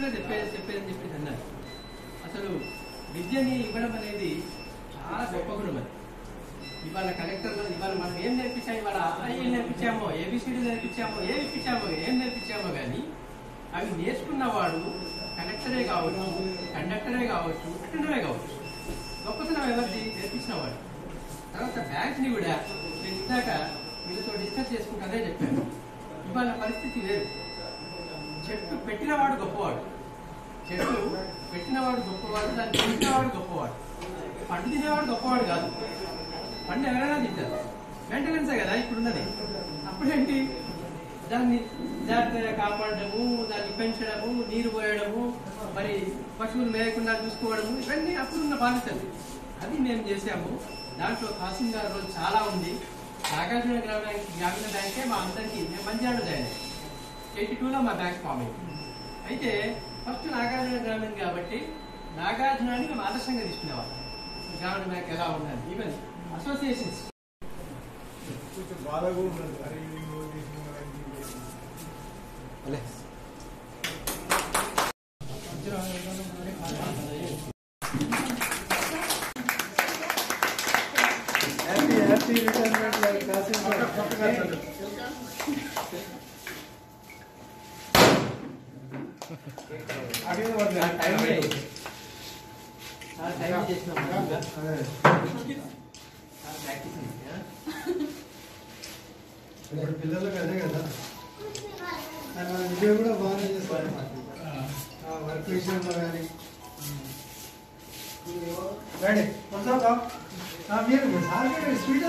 కూడా చెప్పేదని అన్నారు. అసలు విద్యని ఇవ్వడం అనేది చాలా గొప్ప గుణం. అది ఇవాళ కలెక్టర్లో ఇవాళ మనం ఏం నేర్పించాము, ఇవాళ ఏం నేర్పించామో, ఏబిసిడి నేర్పించామో, ఏం నేర్పించామో కానీ అవి నేర్చుకున్నవాడు కలెక్టరే కావచ్చు, కండక్టరే కావచ్చు, అటెండరే కావచ్చు. గొప్పతనం ఎవరిది? నేర్పించినవాడు. తర్వాత బ్యాంక్ని కూడా నేను ఇందాక వీళ్ళతో డిస్కస్ చేసుకుంటానే చెప్పాను. ఇవాళ పరిస్థితి వేరు. చెట్టు పెట్టినవాడు గొప్పవాడు, చెట్టు పెట్టినవాడు గొప్పవాడు, దాన్ని తినేవాడు గొప్పవాడు. పండు తినేవాడు గొప్పవాడు కాదు. పండు ఎవరైనా తింటారు, మెయింటెనెన్సే కదా ఇప్పుడున్నది. అప్పుడేంటి, దాన్ని జాగ్రత్తగా కాపాడము, దాన్ని పెంచడము, నీరు పోయడము, మరి పశువులు మేయకుండా చూసుకోవడము, ఇవన్నీ అప్పుడున్న బాధ్యతలు. అది మేము చేసాము. దాంట్లో తహసీల్దార్ రోజు చాలా ఉంది. నాగార్జున గ్రామీణ బ్యాంకే మా అందరికీ, మేము మంచిర్యాలలో జాయిన్ అయ్యాం. 82లో మా బ్యాంక్ ఫామ్ అయింది. అయితే ఫస్ట్ నాగార్జున గ్రామీణ కాబట్టి నాగార్జునాన్ని మేము ఆదర్శంగా తీసుకునేవాళ్ళం. గ్రామీణ బ్యాంక్ ఎలా ఉండాలి, ఈవెన్ అసోసియేషన్స్ హ్యాపీ రిటైర్మెంట్ పిల్లలకు అదే కదా, విజయ్ కూడా బాగానే చేస్తారు వర్క్ విషయంలో కానీ. రండి మీరు సార్ స్వీట్